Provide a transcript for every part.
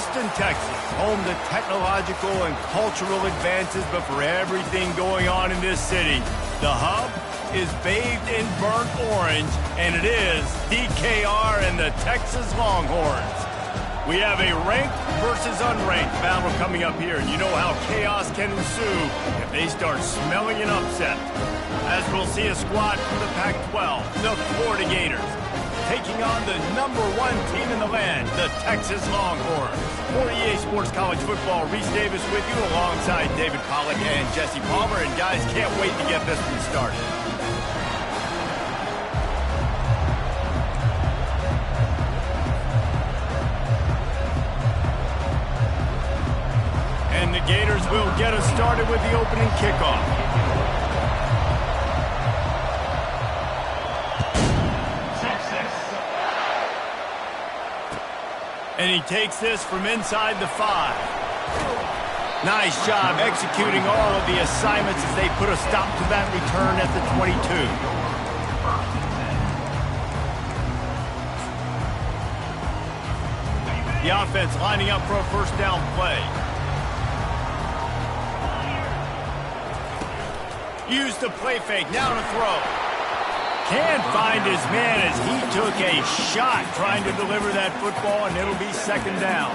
Houston, Texas, home to technological and cultural advances, but for everything going on in this city, the hub is bathed in burnt orange, and it is DKR and the Texas Longhorns. We have a ranked versus unranked battle coming up here, and you know how chaos can ensue if they start smelling an upset. As we'll see a squad from the Pac-12, the Florida Gators, taking on the #1 team in the land, the Texas Longhorns. For EA Sports College Football, Reese Davis with you alongside David Pollack and Jesse Palmer. And guys, can't wait to get this one started. And the Gators will get us started with the opening kickoff. And he takes this from inside the 5. Nice job executing all of the assignments as they put a stop to that return at the 22. The offense lining up for a first down play. Use the play fake, now to throw. Can't find his man as he took a shot trying to deliver that football, and it'll be second down.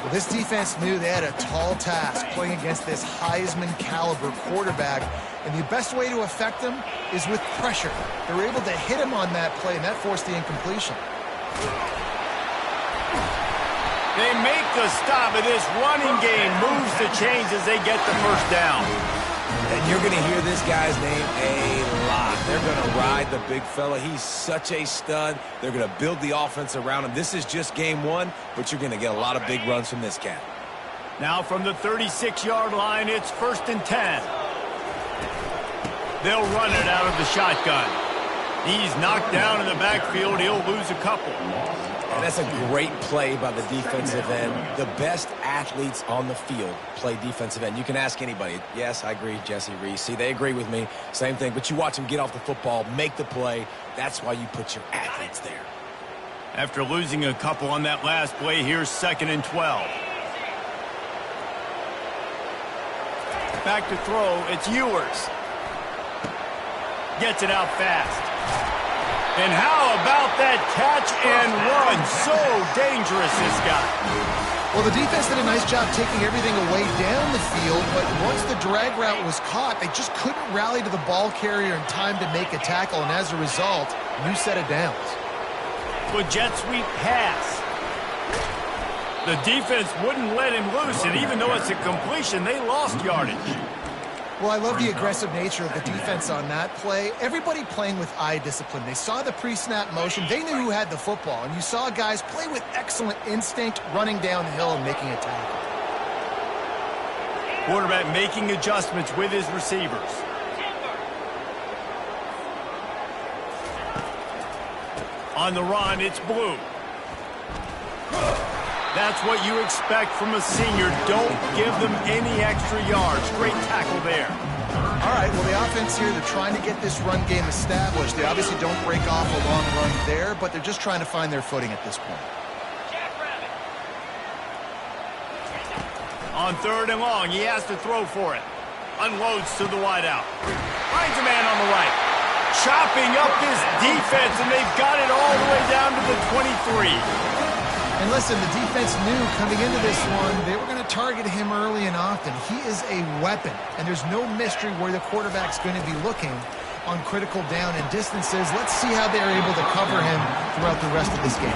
Well, this defense knew they had a tall task playing against this Heisman caliber quarterback, and the best way to affect him is with pressure. They were able to hit him on that play, and that forced the incompletion. They make the stop, and this running game moves the chains as they get the first down. And you're going to hear this guy's name a lot. They're going to ride the big fella. He's such a stud. They're going to build the offense around him. This is just game one, but you're going to get a lot of big runs from this cat. Now from the 36-yard line, it's 1st and 10. They'll run it out of the shotgun. He's knocked down in the backfield. He'll lose a couple. And that's a great play by the defensive end. The best athletes on the field play defensive end. You can ask anybody. Yes, I agree, Jesse, Reese. See, they agree with me. Same thing. But you watch them get off the football, make the play. That's why you put your athletes there. After losing a couple on that last play, here's 2nd and 12. Back to throw. It's Ewers. Gets it out fast. And how about that catch and run? So dangerous, this guy. Well, the defense did a nice job taking everything away down the field, but once the drag route was caught, they just couldn't rally to the ball carrier in time to make a tackle, and as a result, new set of downs. With jet sweep pass. The defense wouldn't let him loose, and even though it's a completion, they lost yardage. Well, I love the aggressive nature of the defense on that play. Everybody playing with eye discipline. They saw the pre-snap motion. They knew who had the football. And you saw guys play with excellent instinct, running downhill and making a tackle. Quarterback making adjustments with his receivers. On the run, it's Blue. That's what you expect from a senior. Don't give them any extra yards. Great tackle there. All right, well, the offense here, they're trying to get this run game established. They obviously don't break off a long run there, but they're just trying to find their footing at this point. On 3rd and long, he has to throw for it. Unloads to the wideout. Finds a man on the right. Chopping up this defense, and they've got it all the way down to the 23. And listen, the defense knew coming into this one, they were going to target him early and often. He is a weapon, and there's no mystery where the quarterback's going to be looking on critical down and distances. Let's see how they're able to cover him throughout the rest of this game.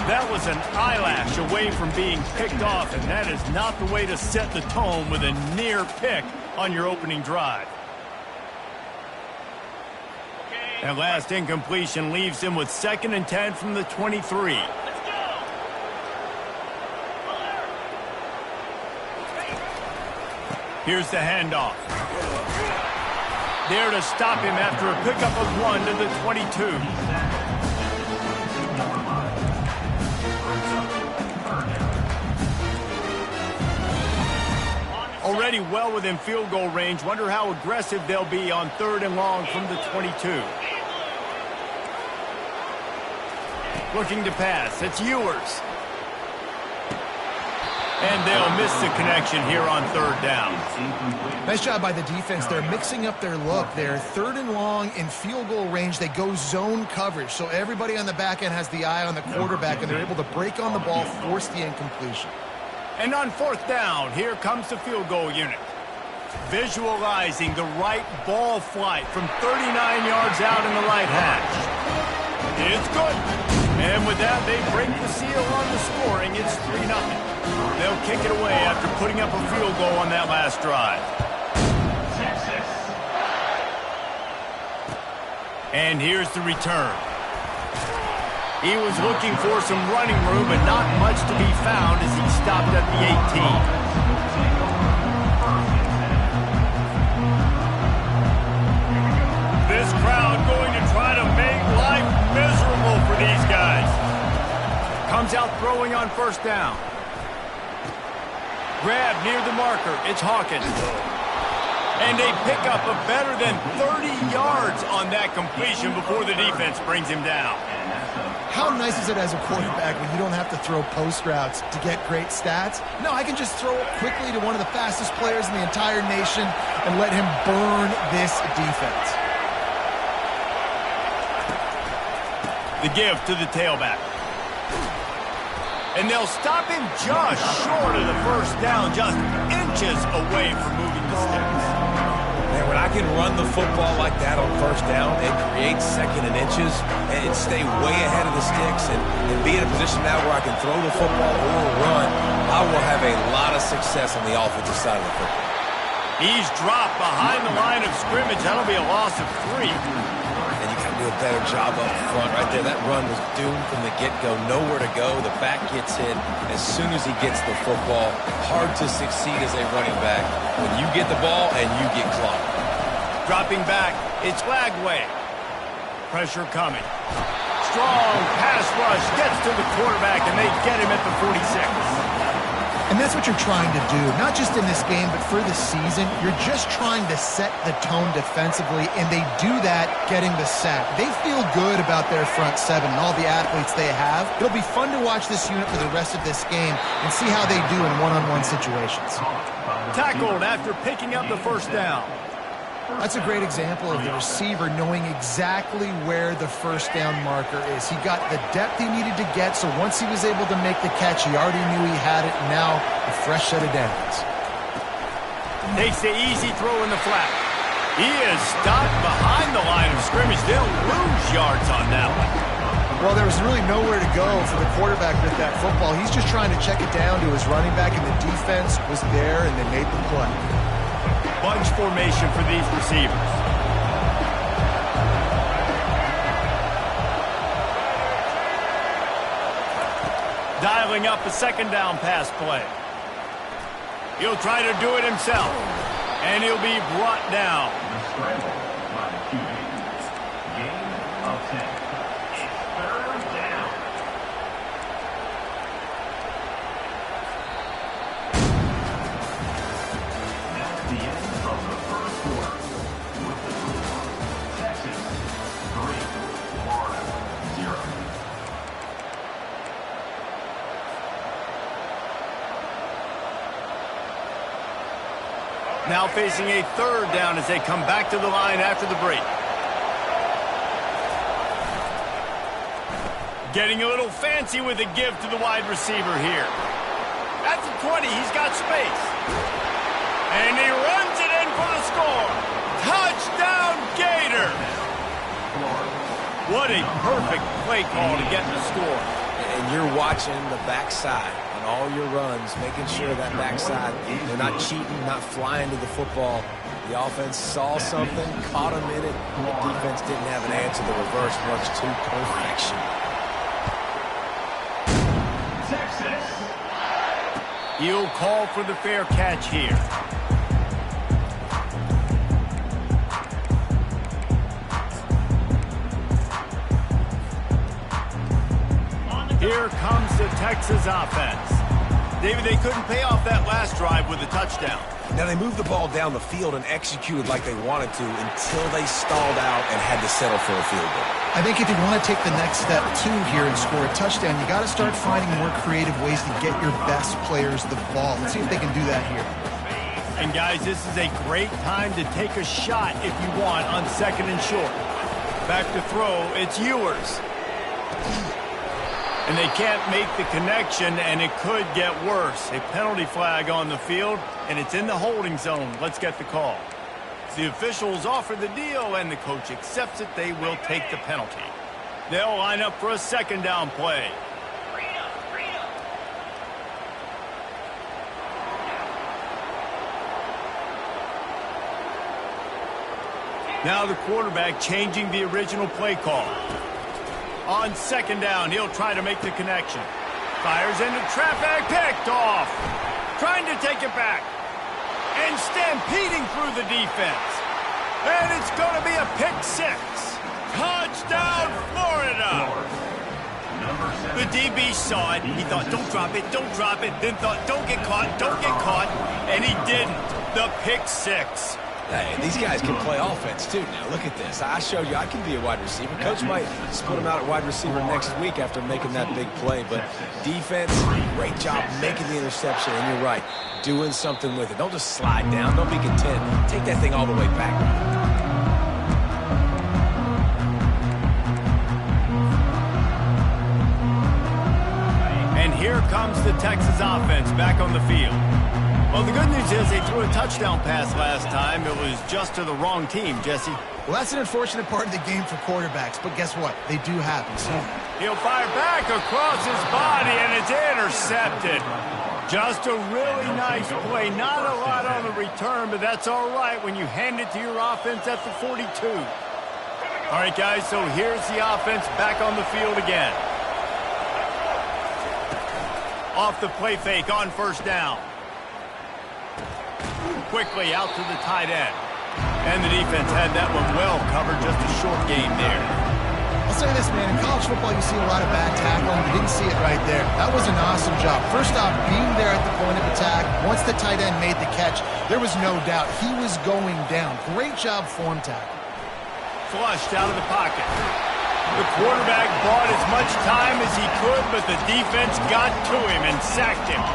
That was an eyelash away from being picked off, and that is not the way to set the tone with a near pick on your opening drive. That last incompletion leaves him with 2nd and 10 from the 23. Here's the handoff. There to stop him after a pickup of 1 to the 22. Already well within field goal range. Wonder how aggressive they'll be on 3rd and long from the 22. Looking to pass. It's Ewers. And they'll miss the connection here on third down. Nice job by the defense. They're mixing up their look. They're third and long in field goal range. They go zone coverage. So everybody on the back end has the eye on the quarterback, and they're able to break on the ball, force the incompletion. And on fourth down, here comes the field goal unit. Visualizing the right ball flight from 39 yards out in the right hash. It's good. And with that, they break the seal on the scoring. It's 3-0. They'll kick it away after putting up a field goal on that last drive. And here's the return. He was looking for some running room, but not much to be found as he stopped at the 18. This crowd going to try to make life miserable for these guys. Comes out throwing on first down. Grab near the marker. It's Hawkins. And they pick up a better than 30 yards on that completion before the defense brings him down. How nice is it as a quarterback when you don't have to throw post routes to get great stats? No, I can just throw it quickly to one of the fastest players in the entire nation and let him burn this defense. The give to the tailback. And they'll stop him just short of the first down, just inches away from moving the sticks. Man, when I can run the football like that on first down, it creates second and inches and stay way ahead of the sticks and be in a position now where I can throw the football or run, I will have a lot of success on the offensive side of the football. He's dropped behind the line of scrimmage. That'll be a loss of 3. And you got to do a better job up front right there. That run was doomed from the get-go. Nowhere to go. The back gets hit as soon as he gets the football. Hard to succeed as a running back when you get the ball and you get clocked. Dropping back, it's Lagway. Pressure coming. Strong pass rush gets to the quarterback, and they get him at the 46. And that's what you're trying to do, not just in this game, but for the season. You're just trying to set the tone defensively, and they do that getting the sack. They feel good about their front seven and all the athletes they have. It'll be fun to watch this unit for the rest of this game and see how they do in one-on-one situations. Tackled after picking up the first down. That's a great example of the receiver knowing exactly where the first down marker is. He got the depth he needed to get, so once he was able to make the catch, he already knew he had it, and now a fresh set of downs. Takes the easy throw in the flat. He is stopped behind the line of scrimmage. They'll lose yards on that one. Well, there was really nowhere to go for the quarterback with that football. He's just trying to check it down to his running back, and the defense was there, and they made the play. Bunch formation for these receivers. Dialing up a second down pass play. He'll try to do it himself, and he'll be brought down. Gain of 10. It's third down. That's the end of the first quarter. With the score, Texas 3, Florida 0. Now facing a third down as they come back to the line after the break. Getting a little fancy with a give to the wide receiver here. At the 20, he's got space. And he runs it in for the score. Touchdown, Gators! What a perfect play call to get the score. And you're watching the backside on all your runs, making sure that backside, they're not cheating, not flying to the football. The offense saw something, caught him in it. The defense didn't have an answer. The reverse much to perfection. Texas. He'll call for the fair catch here. Here comes the Texas offense. David, they couldn't pay off that last drive with a touchdown. Now, they moved the ball down the field and executed like they wanted to until they stalled out and had to settle for a field goal. I think if you want to take the next step, too, here and score a touchdown, you got to start finding more creative ways to get your best players the ball. Let's see if they can do that here. And, guys, this is a great time to take a shot if you want on 2nd and short. Back to throw, it's Ewers. And they can't make the connection, and it could get worse. A penalty flag on the field, and it's in the holding zone. Let's get the call. The officials offer the deal, and the coach accepts it. They will take the penalty. They'll line up for a 2nd down play. Now the quarterback changing the original play call. On 2nd down, he'll try to make the connection. Fires into traffic, picked off. Trying to take it back. And stampeding through the defense. And it's going to be a pick 6. Touchdown, Florida. The DB saw it. He thought, don't drop it, don't drop it. Then thought, don't get caught, don't get caught. And he didn't. The pick 6. Hey, these guys can play offense, too. Now, look at this. I showed you I can be a wide receiver. Coach might split him out at wide receiver next week after making that big play. But defense, great job making the interception. And you're right, doing something with it. Don't just slide down. Don't be content. Take that thing all the way back. And here comes the Texas offense back on the field. Well, the good news is they threw a touchdown pass last time. It was just to the wrong team, Jesse. Well, that's an unfortunate part of the game for quarterbacks, but guess what? They do happen. So he'll fire back across his body, and it's intercepted. Just a really nice play. Not a lot on the return, but that's all right when you hand it to your offense at the 42. All right, guys, so here's the offense back on the field again. Off the play fake on 1st down. Quickly out to the tight end. And the defense had that one well covered, just a short game there. I'll say this, man. In college football, you see a lot of bad tackling. You didn't see it right there. That was an awesome job. First off, being there at the point of attack. Once the tight end made the catch, there was no doubt he was going down. Great job form tackle. Flushed out of the pocket. The quarterback bought as much time as he could, but the defense got to him and sacked him.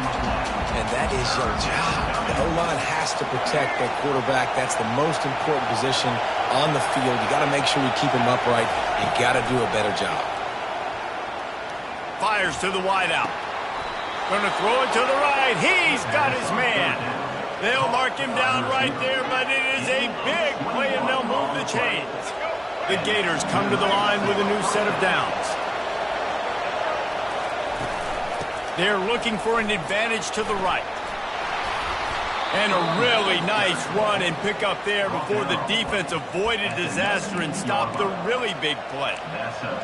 And that is your job. The O-line has to protect that quarterback. That's the most important position on the field. You got to make sure you keep him upright. You got to do a better job. Fires to the wideout. Going to throw it to the right. He's got his man. They'll mark him down right there, but it is a big play, and they'll move the chains. The Gators come to the line with a new set of downs. They're looking for an advantage to the right. And a really nice run and pick up there before the defense avoided disaster and stopped the really big play.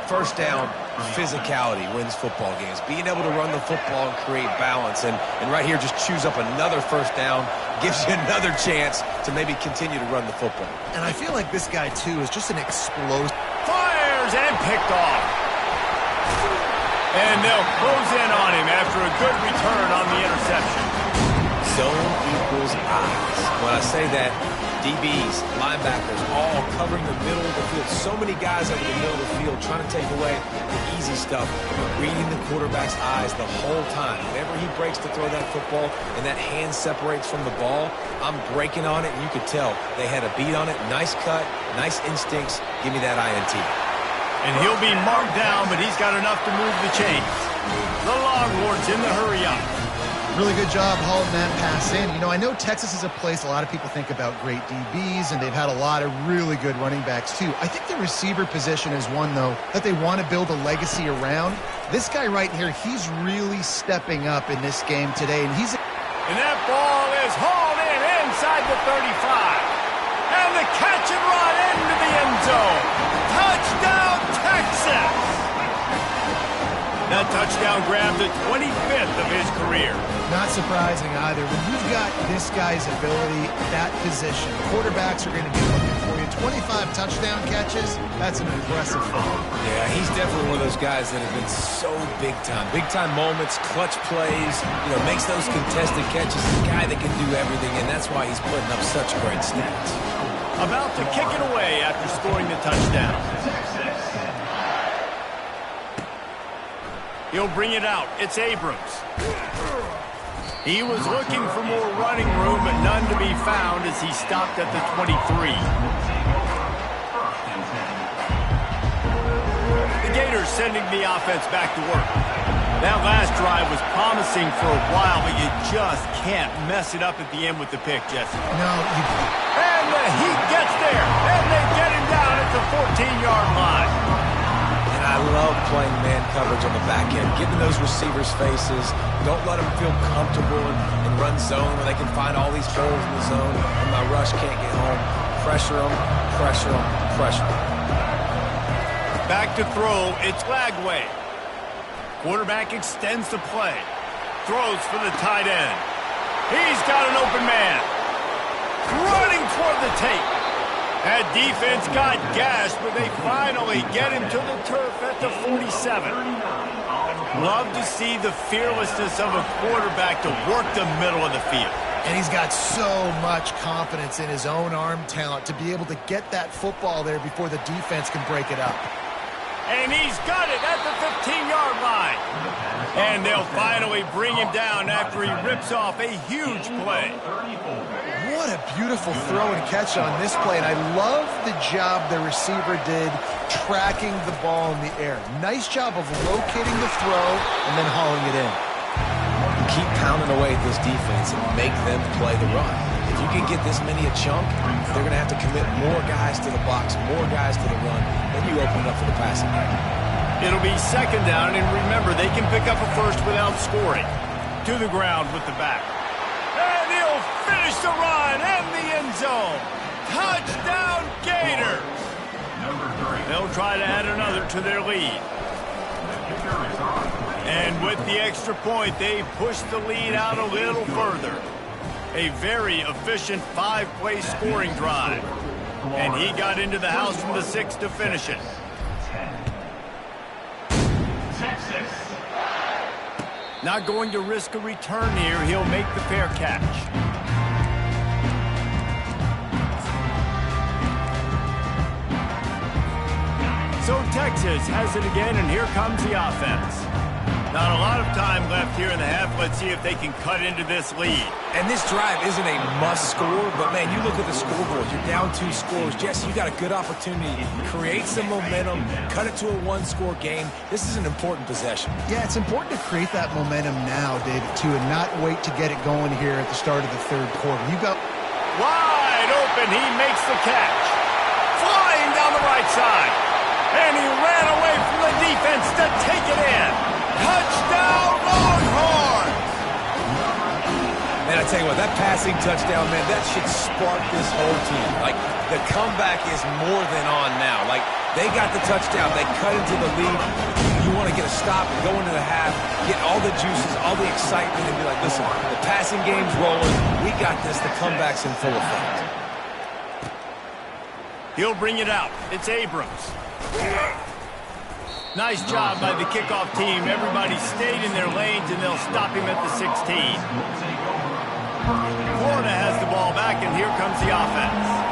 1st down, physicality wins football games. Being able to run the football and create balance. And right here, just choose up another 1st down. Gives you another chance to maybe continue to run the football. And I feel like this guy, too, is just an explosive. Fires and picked off. And they'll close in on him after a good return on the interception. Zone equals eyes. When I say that, DBs, linebackers, all covering the middle of the field. So many guys over the middle of the field trying to take away the easy stuff, reading the quarterback's eyes the whole time. Whenever he breaks to throw that football and that hand separates from the ball, I'm breaking on it, and you could tell they had a beat on it. Nice cut, nice instincts. Give me that INT. And he'll be marked down, but he's got enough to move the chains. The Longhorns in the hurry up. Really good job hauling that pass in. You know, I know Texas is a place a lot of people think about great DBs, and they've had a lot of really good running backs, too. I think the receiver position is one, though, that they want to build a legacy around. This guy right here, he's really stepping up in this game today, and he's... And that ball is hauled in inside the 35. And the catch and run into the end zone. Touchdown, Texas! That touchdown grabbed the 25th of his career. Not surprising either. When you've got this guy's ability, that position, quarterbacks are going to be looking for you. 25 touchdown catches, that's an impressive thing. Yeah, he's definitely one of those guys that have been so big time. Big time moments, clutch plays, makes those contested catches. He's a guy that can do everything, and that's why he's putting up such great stats. About to kick it away after scoring the touchdown. He'll bring it out. It's Abrams. He was looking for more running room, but none to be found as he stopped at the 23. The Gators sending the offense back to work. That last drive was promising for a while, but you just can't mess it up at the end with the pick, Jesse. No, you can't. And the Heat gets there, and they get him down at the 14-yard line. And I love playing man coverage on the back end, giving those receivers faces. Don't let them feel comfortable and run zone where they can find all these holes in the zone and my rush can't get home. Pressure them, pressure them, pressure them. Back to throw, it's Lagway. Quarterback extends the play. Throws for the tight end. He's got an open man. Running toward the tape. That defense got gashed, but they finally get him to the turf at the 47. Love to see the fearlessness of a quarterback to work the middle of the field. And he's got so much confidence in his own arm talent to be able to get that football there before the defense can break it up. And he's got it at the 15-yard line. And they'll finally bring him down after he rips off a huge play. What a beautiful throw and catch on this play. And I love the job the receiver did tracking the ball in the air. Nice job of locating the throw and then hauling it in. Keep pounding away at this defense and make them play the run. If you can get this many a chunk, they're going to have to commit more guys to the box, more guys to the run. Then you open it up for the passing game. It'll be second down, and remember, they can pick up a first without scoring. To the ground with the back. And he'll finish the run and the end zone. Touchdown, Gators! They'll try to add another to their lead. And with the extra point, they push the lead out a little further. A very efficient 5-play scoring drive. And he got into the house from the 6 to finish it. Not going to risk a return here. He'll make the fair catch. So Texas has it again, and here comes the offense. Not a lot of time left here in the half. Let's see if they can cut into this lead. And this drive isn't a must score, but man, you look at the scoreboard. You're down 2 scores. Jesse, you got a good opportunity. Create some momentum. Cut it to a 1-score game. This is an important possession. Yeah, it's important to create that momentum now, David, too, and not wait to get it going here at the start of the third quarter. You got wide open. He makes the catch. Flying down the right side. And he ran away from the defense to take it in. Touchdown, Longhorns! Man, I tell you what, that passing touchdown, man, that should spark this whole team. Like, the comeback is more than on now. Like, they got the touchdown. They cut into the lead. You want to get a stop and go into the half, get all the juices, all the excitement, and be like, listen, the passing game's rolling. We got this. The comeback's in full effect. He'll bring it out. It's Abrams. Nice job by the kickoff team. Everybody stayed in their lanes, and they'll stop him at the 16. Florida has the ball back, and here comes the offense.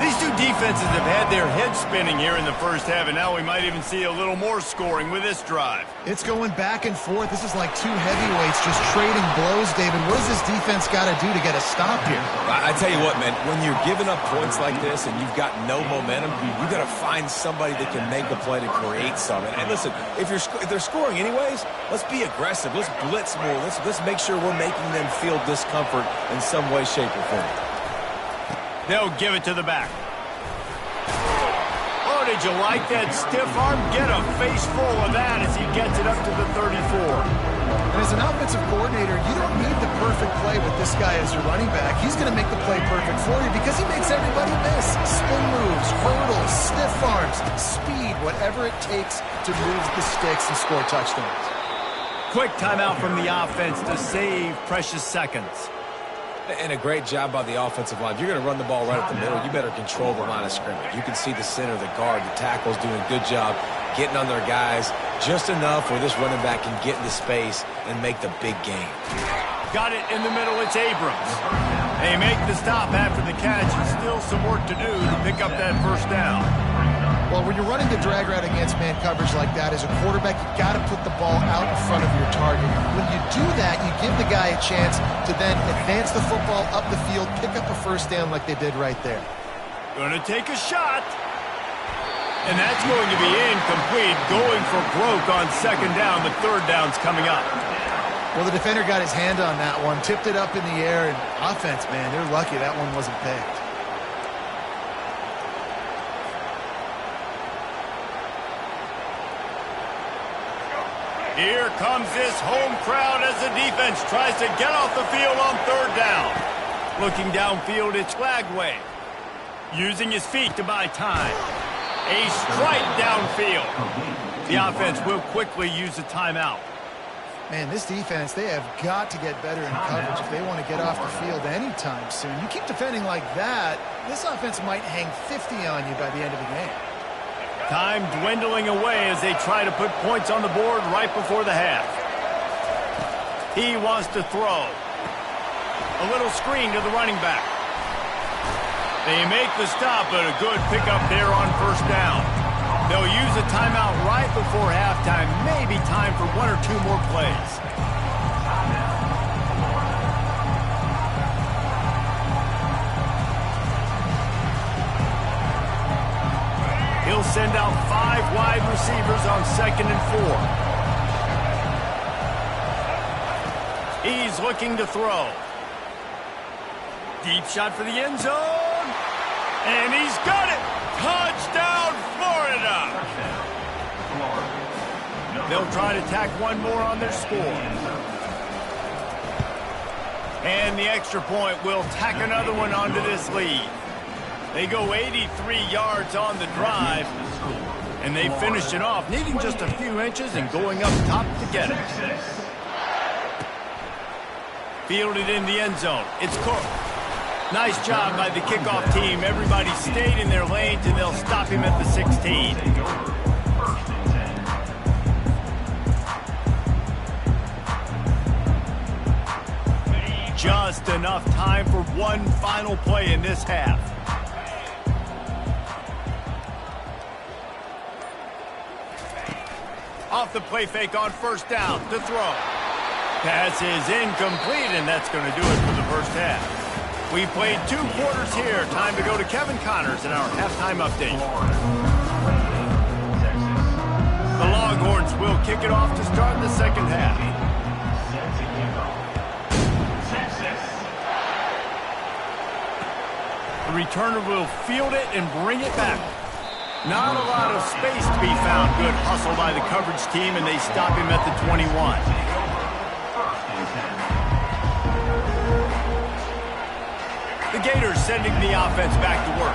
These two defenses have had their heads spinning here in the first half, and now we might even see a little more scoring with this drive. It's going back and forth. This is like two heavyweights just trading blows, David. What does this defense got to do to get a stop here? I tell you what, man, when you're giving up points like this and you've got no momentum, you got to find somebody that can make a play to create something. And listen, if they're scoring anyways, let's be aggressive. Let's blitz more. Let's make sure we're making them feel discomfort in some way, shape, or form. They'll give it to the back. Oh, did you like that stiff arm? Get a face full of that as he gets it up to the 34. And as an offensive coordinator, you don't need the perfect play with this guy as your running back. He's going to make the play perfect for you because he makes everybody miss. Spin moves, hurdles, stiff arms, speed, whatever it takes to move the sticks and score touchdowns. Quick timeout from the offense to save precious seconds. And a great job by the offensive line. If you're going to run the ball right at the middle, you better control the line of scrimmage. You can see the center, the guard, the tackles doing a good job getting on their guys just enough where this running back can get into space and make the big game. Got it in the middle. It's Abrams. They make the stop after the catch, and still some work to do to pick up that first down. Well, when you're running the drag route against man coverage like that, as a quarterback, you got to put the ball out in front of your target. When you do that, you give the guy a chance to then advance the football up the field, pick up a first down like they did right there. Going to take a shot. And that's going to be incomplete, going for broke on second down. The third down's coming up. Well, the defender got his hand on that one, tipped it up in the air, and offense, man, they're lucky that one wasn't picked. Here comes this home crowd as the defense tries to get off the field on third down. Looking downfield, it's Flagway. Using his feet to buy time. A strike downfield. The offense will quickly use a timeout. Man, this defense, they have got to get better in coverage if they want to get off the field anytime soon. You keep defending like that, this offense might hang 50 on you by the end of the game. Time dwindling away as they try to put points on the board right before the half. He wants to throw. A little screen to the running back. They make the stop, but a good pickup there on first down. They'll use a timeout right before halftime. Maybe time for one or two more plays. He'll send out 5 wide receivers on 2nd and 4. He's looking to throw. Deep shot for the end zone. And he's got it. Touchdown, Florida. They'll try to tack one more on their score. And the extra point will tack another one onto this lead. They go 83 yards on the drive, and they finish it off, needing just a few inches and going up top to get it. Fielded in the end zone. It's Cook. Nice job by the kickoff team. Everybody stayed in their lanes, and they'll stop him at the 16. Just enough time for one final play in this half. Off the play fake on first down to throw. Pass is incomplete, and that's going to do it for the first half. We played 2 quarters here. Time to go to Kevin Connors in our halftime update. The Longhorns will kick it off to start the second half. The returner will field it and bring it back. Not a lot of space to be found. Good hustle by the coverage team, and they stop him at the 21. The Gators sending the offense back to work.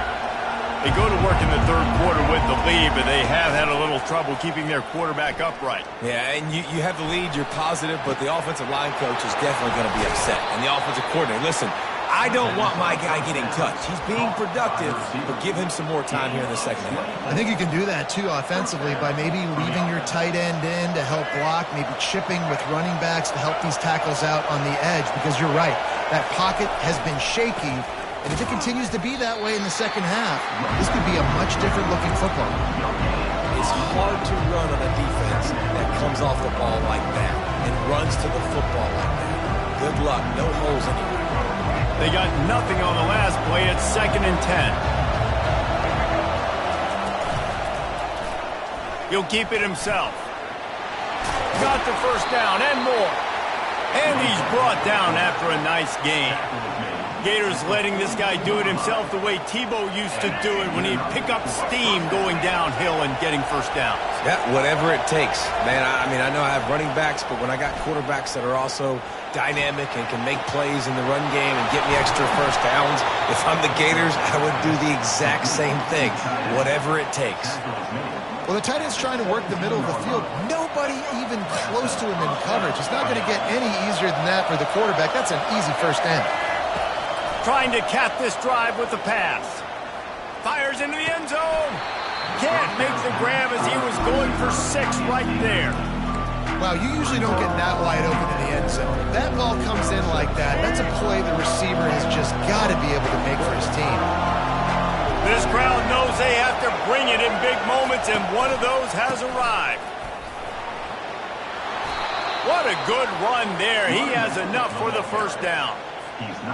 They go to work in the third quarter with the lead, but they have had a little trouble keeping their quarterback upright. Yeah, and you have the lead, you're positive, but the offensive line coach is definitely going to be upset. And the offensive coordinator, listen, I don't want my guy getting touched. He's being productive, but give him some more time here in the second half. I think you can do that, too, offensively, by maybe leaving your tight end in to help block, maybe chipping with running backs to help these tackles out on the edge, because you're right, that pocket has been shaky, and if it continues to be that way in the second half, this could be a much different-looking football. It's hard to run on a defense that comes off the ball like that and runs to the football like that. Good luck, no holes anywhere. They got nothing on the last play. It's 2nd and 10. He'll keep it himself. Got the first down and more. And he's brought down after a nice gain. Gators letting this guy do it himself the way Tebow used to do it when he'd pick up steam going downhill and getting first downs. Yeah, whatever it takes. Man, I mean, I know I have running backs, but when I got quarterbacks that are also dynamic and can make plays in the run game and get me extra first downs, if I'm the Gators, I would do the exact same thing, whatever it takes. Well, the tight end's trying to work the middle of the field. Nobody even close to him in coverage. It's not going to get any easier than that for the quarterback. That's an easy first down. Trying to cap this drive with the pass. Fires into the end zone. Can't make the grab as he was going for 6 right there. Wow, you usually don't get that wide open in the end zone. If that ball comes in like that, that's a play the receiver has just got to be able to make for his team. This crowd knows they have to bring it in big moments, and one of those has arrived. What a good run there. He has enough for the first down.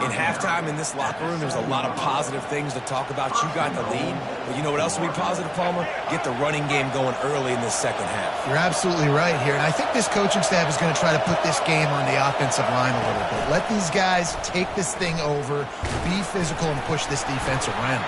In halftime in this locker room, there's a lot of positive things to talk about. You got the lead, but you know what else will be positive, Palmer? Get the running game going early in this second half. You're absolutely right here, and I think this coaching staff is going to try to put this game on the offensive line a little bit. Let these guys take this thing over, be physical, and push this defense around.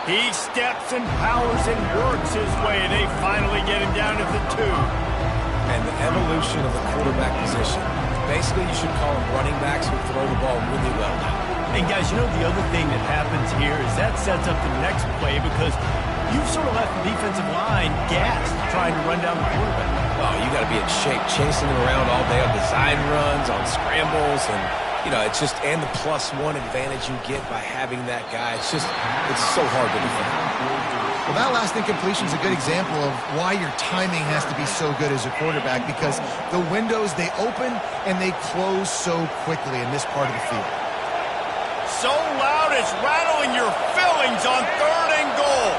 He steps and powers and works his way. They finally get him down at the 2. And the evolution of the quarterback position. Basically, you should call them running backs who throw the ball really well now. And guys, you know the other thing that happens here is that sets up the next play because you've sort of left the defensive line gassed trying to run down the quarterback. Oh, you got to be in shape, chasing him around all day on design runs, on scrambles, and you know, it's just, and the +1 advantage you get by having that guy. It's so hard to defend. Well, that last incompletion is a good example of why your timing has to be so good as a quarterback, because the windows, they open and they close so quickly in this part of the field. So loud it's rattling your fillings on 3rd and goal.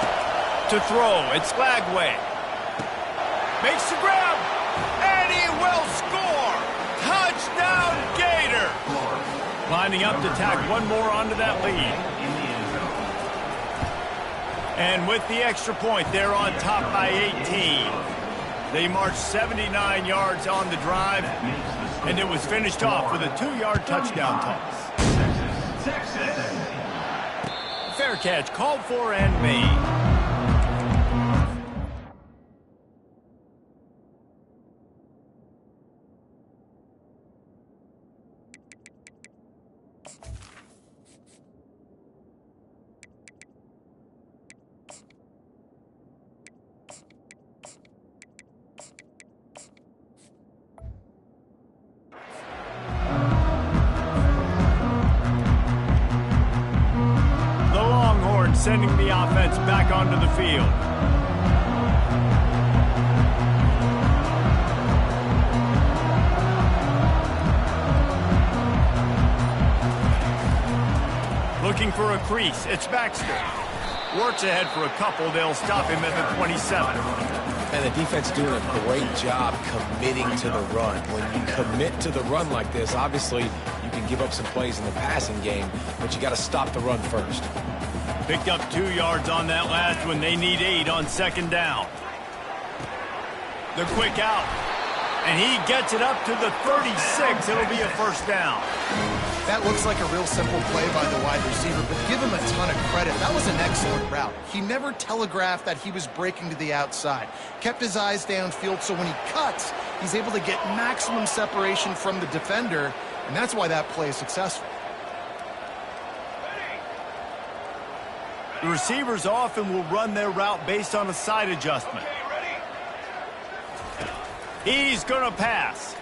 To throw, it's Flagway. Makes the grab, and he will score. Touchdown, Gator. Lining up to tack one more onto that lead. And with the extra point, they're on top by 18. They marched 79 yards on the drive, and it was finished off with a 2-yard touchdown toss. Fair catch called for and made. Sending the offense back onto the field. Looking for a crease. It's Baxter. Works ahead for a couple. They'll stop him at the 27. And the defense doing a great job committing to the run. When you commit to the run like this, obviously you can give up some plays in the passing game, but you got to stop the run first. Picked up 2 yards on that last one. They need 8 on 2nd down. The quick out. And he gets it up to the 36. It'll be a first down. That looks like a real simple play by the wide receiver, but give him a ton of credit. That was an excellent route. He never telegraphed that he was breaking to the outside. Kept his eyes downfield, so when he cuts, he's able to get maximum separation from the defender, and that's why that play is successful. The receivers often will run their route based on a side adjustment. He's going to pass.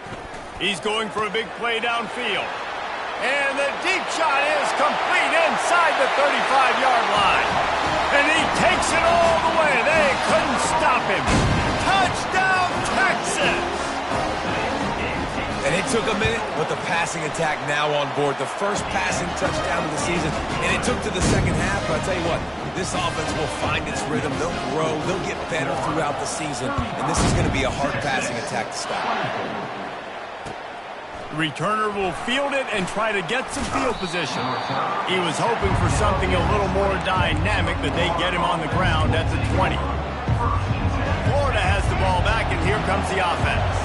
He's going for a big play downfield. And the deep shot is complete inside the 35-yard line. And he takes it all the way. They couldn't stop him. Touchdown, Texas! And it took a minute, but the passing attack now on board. The first passing touchdown of the season, and it took to the second half. But I'll tell you what, this offense will find its rhythm. They'll grow. They'll get better throughout the season. And this is going to be a hard passing attack to stop. The returner will field it and try to get some field position. He was hoping for something a little more dynamic, but they get him on the ground at the 20. Florida has the ball back, and here comes the offense.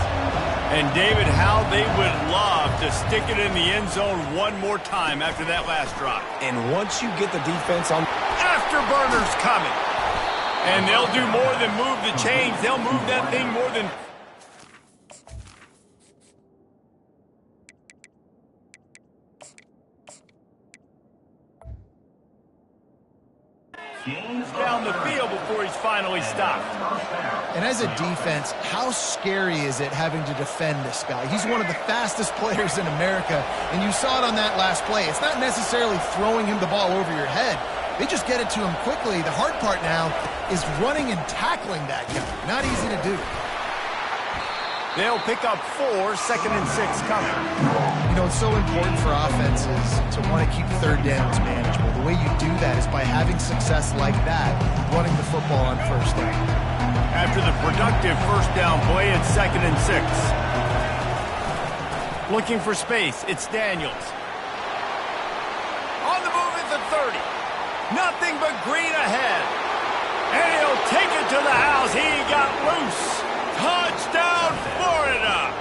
And David, how they would love to stick it in the end zone one more time after that last drive. And once you get the defense on... Afterburners coming. And they'll do more than move the chains. They'll move that thing more than... down the field before he's finally stopped. And as a defense, how scary is it having to defend this guy? He's one of the fastest players in America, and you saw it on that last play. It's not necessarily throwing him the ball over your head. They just get it to him quickly. The hard part now is running and tackling that guy. Not easy to do. They'll pick up 4, 2nd and 6 coming. You know, it's so important for offenses to want to keep third downs manageable. The way you do that is by having success like that, running the football on first down. After the productive first down play, it's 2nd and 6. Looking for space, it's Daniels. On the move at the 30. Nothing but green ahead. And he'll take it to the house. He got loose. Touchdown, Florida!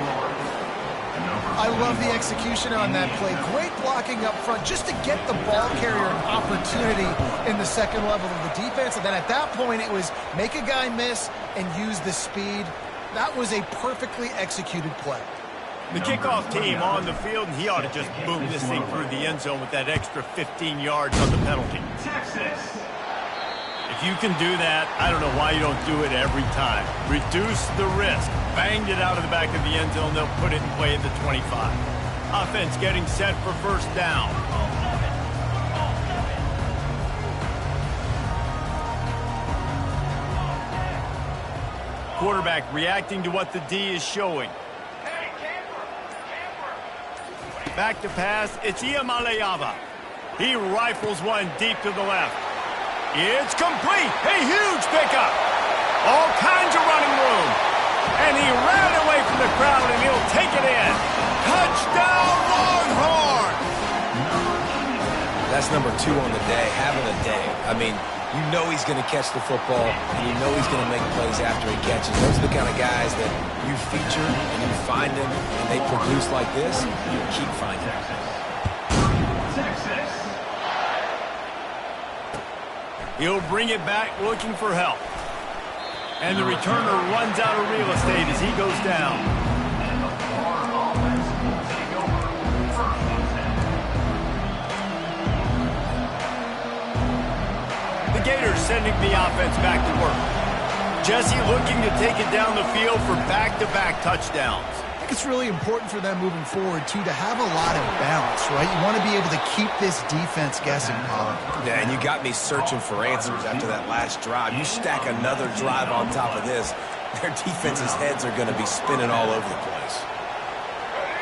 I love the execution on that play. Great blocking up front just to get the ball carrier an opportunity in the second level of the defense. And then at that point, it was make a guy miss and use the speed. That was a perfectly executed play. The kickoff team on the field, and he ought to just boom this thing through the end zone with that extra 15 yards on the penalty. Texas. If you can do that, I don't know why you don't do it every time. Reduce the risk. Banged it out of the back of the end zone. They'll put it in play at the 25. Offense getting set for first down. Quarterback reacting to what the D is showing. Back to pass. It's Iamaleava. He rifles one deep to the left. It's complete. A huge pickup. All kinds of running room. And he ran away from the crowd, and he'll take it in. Touchdown, Longhorn! That's number 2 on the day, having a day. I mean, you know he's going to catch the football, and you know he's going to make plays after he catches. Those are the kind of guys that you feature, and you find them, and they produce like this, you keep finding them. He'll bring it back looking for help. And the returner runs out of real estate as he goes down. The Gators sending the offense back to work. Jesse looking to take it down the field for back-to-back touchdowns. I think it's really important for them moving forward, too, to have a lot of balance, right? You want to be able to keep this defense guessing, Colin. Yeah, and you got me searching for answers after that last drive. You stack another drive on top of this, their defense's heads are going to be spinning all over the place.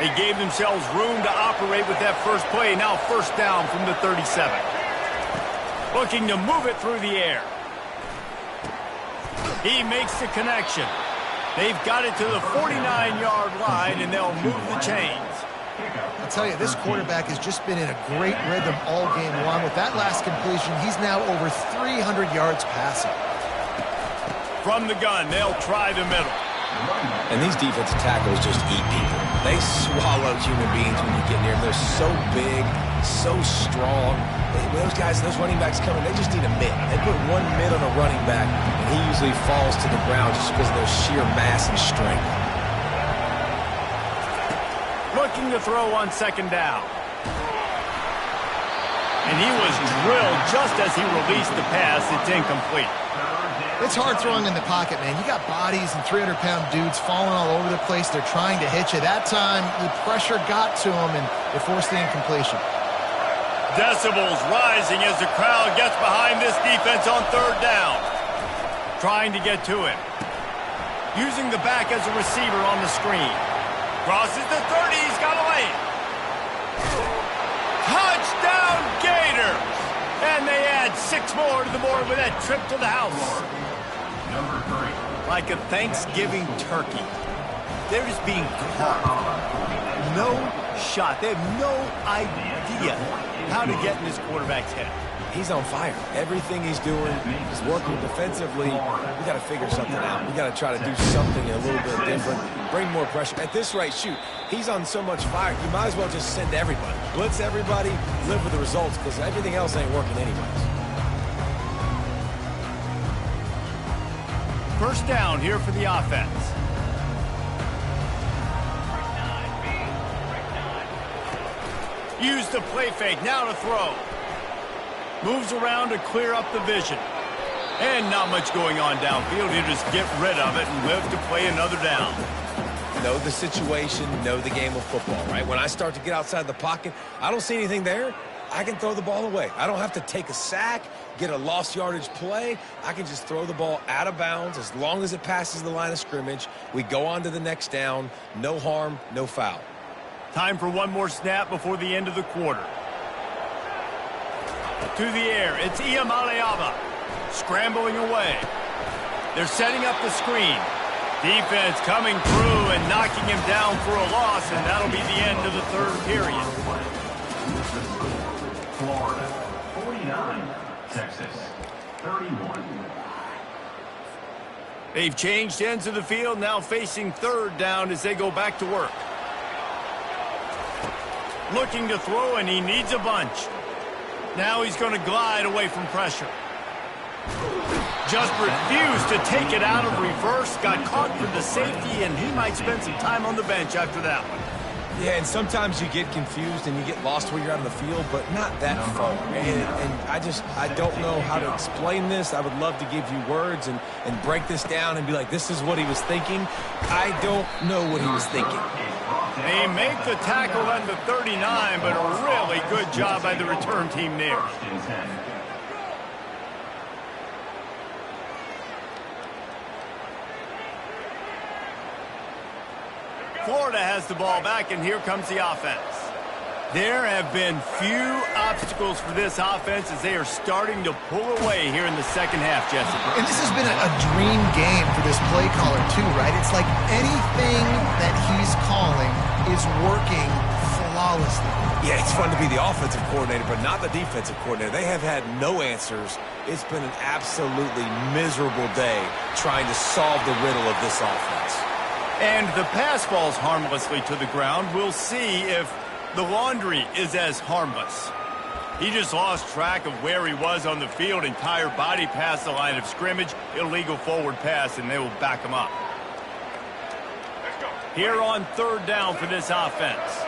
They gave themselves room to operate with that first play. Now first down from the 37. Looking to move it through the air. He makes the connection. They've got it to the 49-yard line, and they'll move the chains. I'll tell you, this quarterback has just been in a great rhythm all game long. With that last completion, he's now over 300 yards passing. From the gun, they'll try the middle. And these defensive tackles just eat people. They swallow human beings when you get near them. They're so big, so strong. Those guys, those running backs coming, they just need a mid. They put one mid on a running back, and he usually falls to the ground just because of their sheer mass and strength. Looking to throw on second down. And he was drilled just as he released the pass. It's incomplete. It's hard throwing in the pocket, man. You got bodies and 300-pound dudes falling all over the place. They're trying to hit you. That time, the pressure got to them, and they forced the incompletion. Decibels rising as the crowd gets behind this defense on third down. Trying to get to him. Using the back as a receiver on the screen. Crosses the 30. He's got a lane. Touchdown, Gators! And they add 6 more to the board with that trip to the house. Number 3. Like a Thanksgiving turkey. They're just being caught. No shot. They have no idea how to get in this quarterback's head. He's on fire. Everything he's doing is working defensively. We got to figure something out. We got to try to do something a little bit different, bring more pressure. At this rate, shoot, he's on so much fire, you might as well just send everybody. Blitz everybody, live with the results, because everything else ain't working anyways. First down here for the offense. Use the play fake, now to throw. Moves around to clear up the vision. And not much going on downfield. He'll just get rid of it and live to play another down. Know the situation, know the game of football, right? When I start to get outside the pocket, I don't see anything there, I can throw the ball away. I don't have to take a sack, get a lost yardage play. I can just throw the ball out of bounds as long as it passes the line of scrimmage. We go on to the next down. No harm, no foul. Time for one more snap before the end of the quarter. To the air, it's Iamaleava. Scrambling away. They're setting up the screen. Defense coming through and knocking him down for a loss, and that'll be the end of the third period. Florida 49, Texas 31. They've changed ends of the field, now facing third down as they go back to work. Looking to throw, and he needs a bunch. Now he's going to glide away from pressure. Just refused to take it out of reverse, got caught for the safety, and he might spend some time on the bench after that one. Yeah, and sometimes you get confused and you get lost where you're out of the field, but not that far. And I don't know how to explain this. I would love to give you words and break this down and be like, this is what he was thinking. I don't know what he was thinking. They make the tackle at the 39, but a really good job by the return team there. Florida has the ball back, and here comes the offense. There have been few obstacles for this offense as they are starting to pull away here in the second half, Jesse. And this has been a dream game for this play caller, too, right? It's like anything that he's calling is working flawlessly. Yeah, it's fun to be the offensive coordinator, but not the defensive coordinator. They have had no answers. It's been an absolutely miserable day trying to solve the riddle of this offense. And the pass falls harmlessly to the ground. We'll see if the laundry is as harmless. He just lost track of where he was on the field. Entire body past the line of scrimmage. Illegal forward pass, and they will back him up. Here on third down for this offense.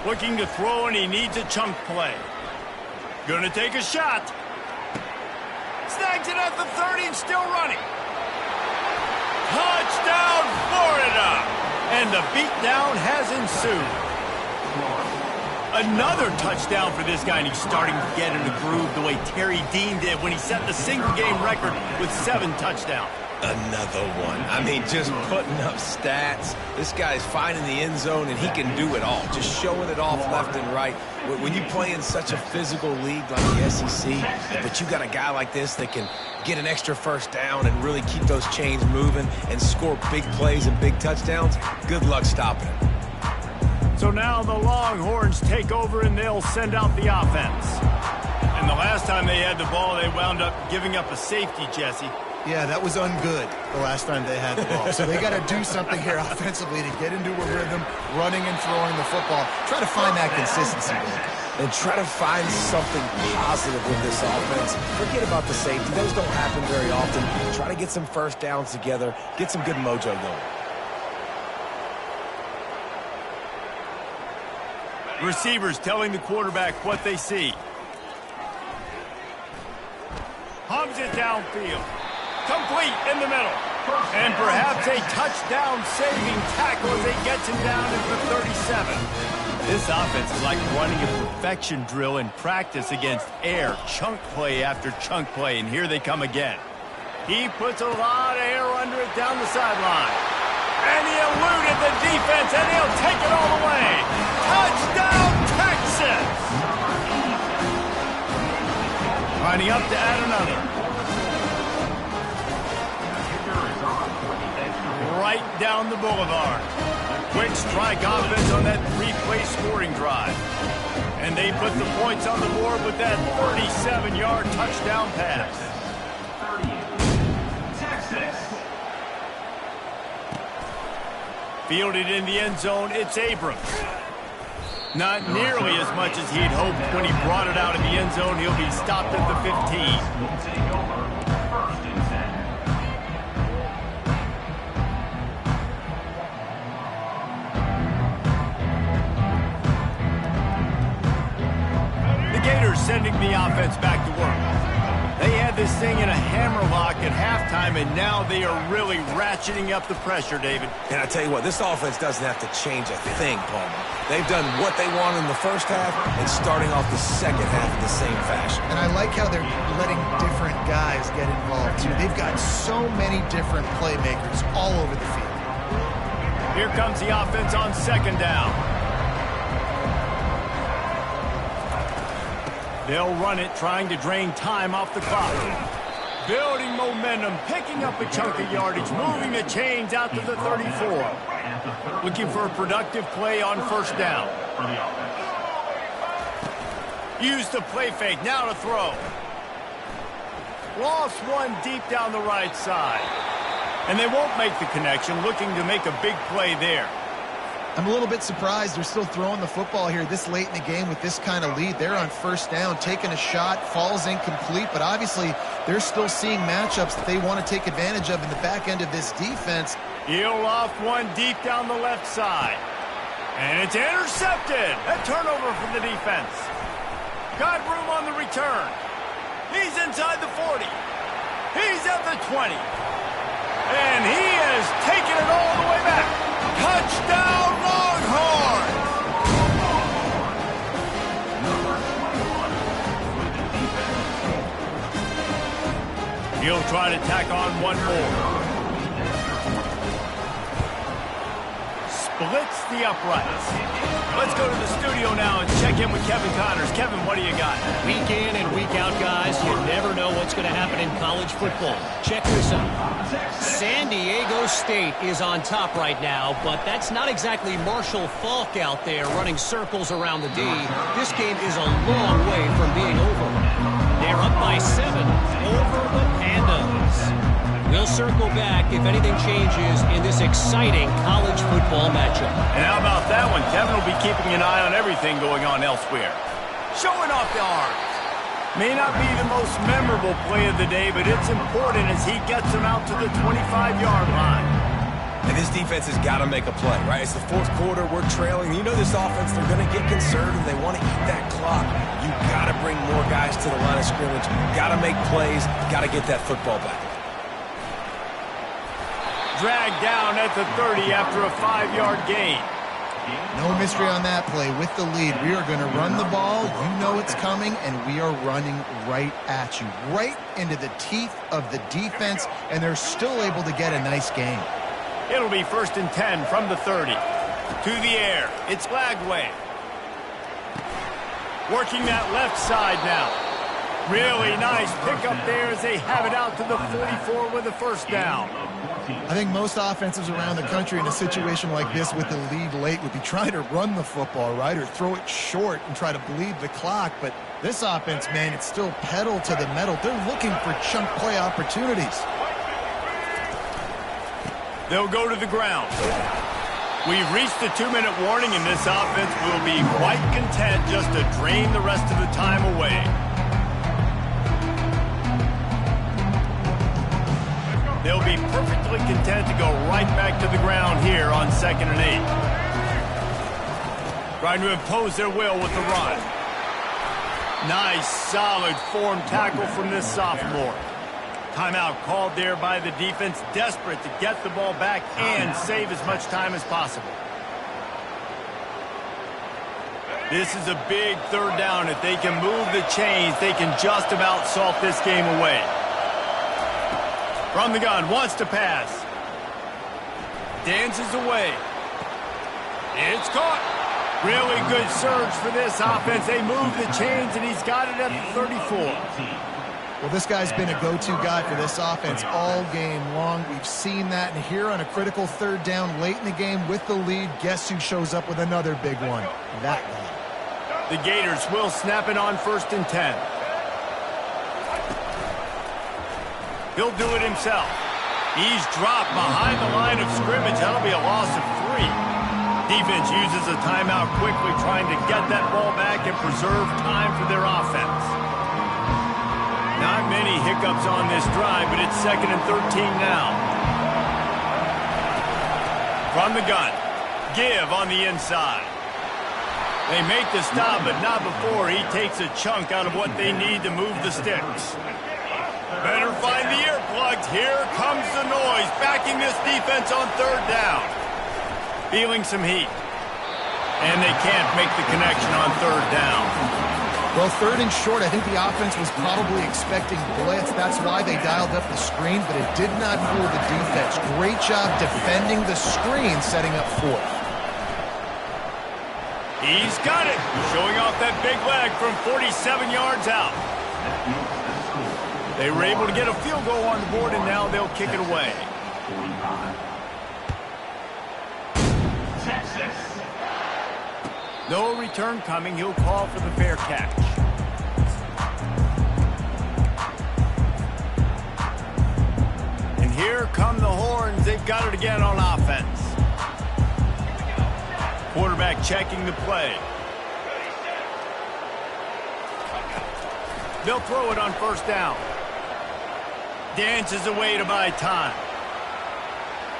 Looking to throw, and he needs a chunk play. Gonna take a shot. Snags it at the 30 and still running. Touchdown, Florida! And the beatdown has ensued. Another touchdown for this guy, and he's starting to get in a groove the way Terry Dean did when he set the single-game record with 7 touchdowns. Another one. I mean, just putting up stats. This guy's finding the end zone, and he can do it all. Just showing it off left and right. When you play in such a physical league like the SEC, but you got a guy like this that can get an extra first down and really keep those chains moving and score big plays and big touchdowns, good luck stopping him. So now the Longhorns take over, and they'll send out the offense. And the last time they had the ball, they wound up giving up a safety, Jesse. Yeah, that was ungood the last time they had the ball. So they got to do something here offensively to get into a rhythm, running and throwing the football. Try to find that consistency, Blake. And try to find something positive with this offense. Forget about the safety. Those don't happen very often. Try to get some first downs together. Get some good mojo going. Receivers telling the quarterback what they see. Hums it downfield. Complete in the middle. And perhaps a touchdown-saving tackle as he gets him down into the 37. This offense is like running a perfection drill in practice against air. Chunk play after chunk play, and here they come again. He puts a lot of air under it down the sideline. And he eluded the defense, and he'll take it all the way. Touchdown, Texas! Lining up to add another. Right down the boulevard. Quick strike offense on that three-play scoring drive. And they put the points on the board with that 37-yard touchdown pass. 38, Texas. Fielded in the end zone, it's Abrams. Not nearly as much as he'd hoped when he brought it out of the end zone. He'll be stopped at the 15. Will take over 1st and 10. The Gators sending the offense back to work. They had this thing in a hammerlock at halftime, and now they are really ratcheting up the pressure, David. And I tell you what, this offense doesn't have to change a thing, Palmer. They've done what they want in the first half and starting off the second half in the same fashion. And I like how they're letting different guys get involved, too. They've got so many different playmakers all over the field. Here comes the offense on 2nd down. They'll run it, trying to drain time off the clock. Building momentum, picking up a chunk of yardage, moving the chains out to the 34. Looking for a productive play on 1st down. Use the play fake, now to throw. Lost one deep down the right side. And they won't make the connection, looking to make a big play there. I'm a little bit surprised they're still throwing the football here this late in the game with this kind of lead. They're on 1st down, taking a shot, falls incomplete, but obviously they're still seeing matchups that they want to take advantage of in the back end of this defense. He'll off one deep down the left side. And it's intercepted. A turnover from the defense. Got room on the return. He's inside the 40. He's at the 20. And he has taken it all the way back. Touchdown, Longhorns! He'll try to tack on one more. Splits the uprights. Let's go to the studio now and check in with Kevin Connors. Kevin, what do you got? Week in and week out, guys, you never know what's going to happen in college football. Check this out. San Diego State is on top right now, but that's not exactly Marshall Faulk out there running circles around the D. This game is a long way from being over. They're up by 7 over the Pandas. We'll circle back if anything changes in this exciting college football matchup. And how about that one? Kevin will be keeping an eye on everything going on elsewhere. Showing off the arms. May not be the most memorable play of the day, but it's important as he gets them out to the 25-yard line. And this defense has got to make a play, right? It's the 4th quarter. We're trailing. You know this offense, they're going to get conservative. They want to eat that clock. You got to bring more guys to the line of scrimmage. Got to make plays. Got to get that football back. Dragged down at the 30 after a 5-yard gain. No mystery on that play. With the lead, we are going to run the ball. You know it's coming, and we are running right at you, right into the teeth of the defense, and they're still able to get a nice gain. It'll be 1st and 10 from the 30. To the air. It's Lagway. Working that left side now. Really nice pickup there as they have it out to the 44 with a 1st down. I think most offenses around the country in a situation like this with the lead late would be trying to run the football, right, or throw it short and try to bleed the clock. But this offense, man, it's still pedal to the metal. They're looking for chunk play opportunities. They'll go to the ground. We've reached the 2-minute warning, and this offense will be quite content just to drain the rest of the time away. They'll be perfectly content to go right back to the ground here on 2nd and 8. Trying to impose their will with the run. Nice, solid form tackle from this sophomore. Timeout called there by the defense, desperate to get the ball back and save as much time as possible. This is a big 3rd down. If they can move the chains, they can just about salt this game away. From the gun, wants to pass. Dances away. It's caught. Really good surge for this offense. They move the chains, and he's got it at the 34. Well, this guy's been a go-to guy for this offense all game long. We've seen that, and here on a critical third down late in the game with the lead, guess who shows up with another big one? That guy. The Gators will snap it on 1st and 10. He'll do it himself. He's dropped behind the line of scrimmage. That'll be a loss of 3. Defense uses a timeout quickly, trying to get that ball back and preserve time for their offense. Not many hiccups on this drive, but it's 2nd and 13 now. From the gun, give on the inside. They make the stop, but not before he takes a chunk out of what they need to move the sticks. Better find the earplugs. Here comes the noise, backing this defense on 3rd down. Feeling some heat. And they can't make the connection on 3rd down. Well, 3rd and short, I think the offense was probably expecting blitz. That's why they dialed up the screen, but it did not fool the defense. Great job defending the screen, setting up 4th. He's got it. Showing off that big leg from 47 yards out. They were able to get a field goal on the board, and now they'll kick it away. No return coming. He'll call for the fair catch. And here come the horns. They've got it again on offense. Quarterback checking the play. They'll throw it on 1st down. Dances away to buy time.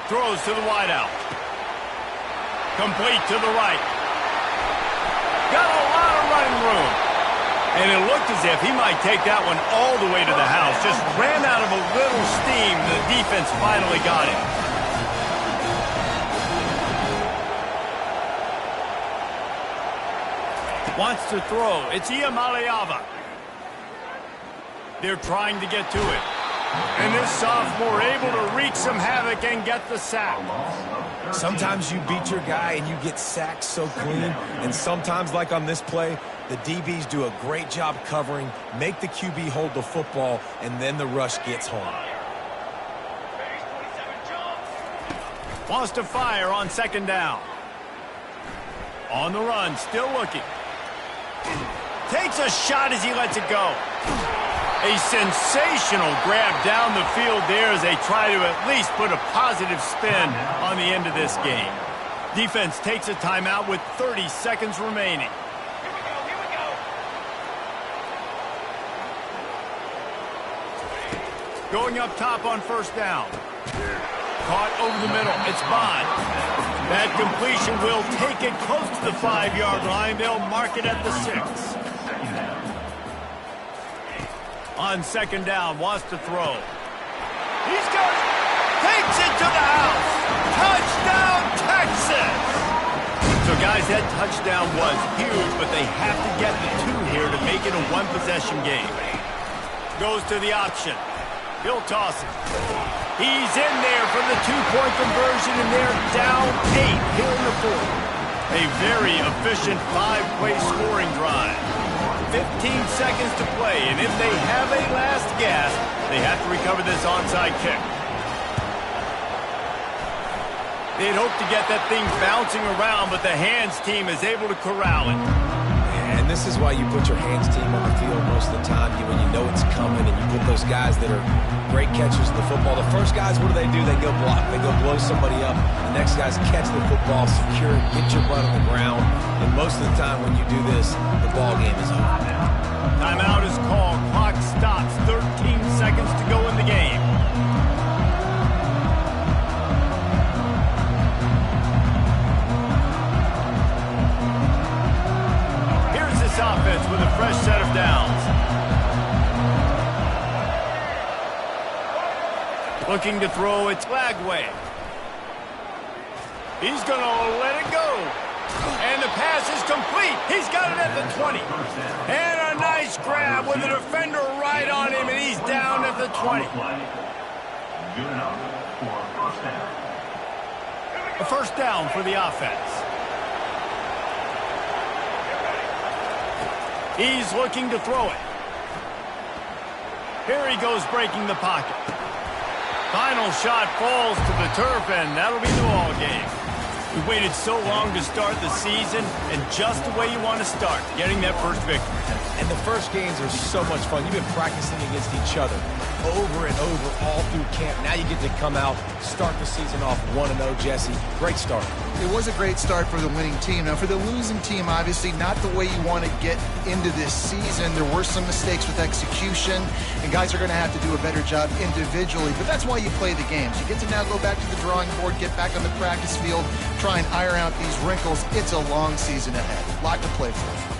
Throws to the wideout. Complete to the right. Got a lot of running room. And it looked as if he might take that one all the way to the house. Just ran out of a little steam. The defense finally got him. Wants to throw. It's Iamaleava. They're trying to get to it. And this sophomore able to wreak some havoc and get the sack. Sometimes you beat your guy and you get sacked so clean. And sometimes, like on this play, the DBs do a great job covering, make the QB hold the football, and then the rush gets home. Wants to fire on 2nd down. On the run, still looking. Takes a shot as he lets it go. A sensational grab down the field there as they try to at least put a positive spin on the end of this game. Defense takes a timeout with 30 seconds remaining. Here we go. Going up top on 1st down. Caught over the middle. It's Bond. That completion will take it close to the 5-yard line. They'll mark it at the 6. On 2nd down, wants to throw. He's got it. Takes it to the house. Touchdown, Texas! So, guys, that touchdown was huge, but they have to get the 2 here to make it a 1-possession game. Goes to the option. He'll toss it. He's in there for the 2-point conversion, and they're down 8 here in the 4th. A very efficient 5-play scoring drive. 15 seconds to play, and if they have a last gasp, they have to recover this onside kick. They'd hope to get that thing bouncing around, but the hands team is able to corral it. And this is why you put your hands team on the field most of the time when you know it's coming, and you put those guys that are great catchers of the football. The first guys, what do? They go block. They go blow somebody up. The next guys catch the football, secure it, get your butt on the ground. And most of the time when you do this, the ball game is over. Timeout is called. Clock stops. 13 seconds to go in the game. Here's this offense with a fresh set of downs. Looking to throw, it's Lagway. He's going to let it go. And the pass is complete. He's got it at the 20. And a nice grab with the defender right on him, and he's down at the 20. Good enough for a 1st down. A 1st down for the offense. He's looking to throw it. Here he goes breaking the pocket. Final shot falls to the turf, and that'll be the ball game. We waited so long to start the season, and just the way you want to start, getting that first victory. And the first games are so much fun. You've been practicing against each other over and over all through camp. Now you get to come out, start the season off 1-0, Jesse. Great start. It was a great start for the winning team. Now, for the losing team, obviously not the way you want to get into this season. There were some mistakes with execution, and guys are going to have to do a better job individually. But that's why you play the games. You get to now go back to the drawing board, get back on the practice field, try and iron out these wrinkles. It's a long season ahead. A lot to play for.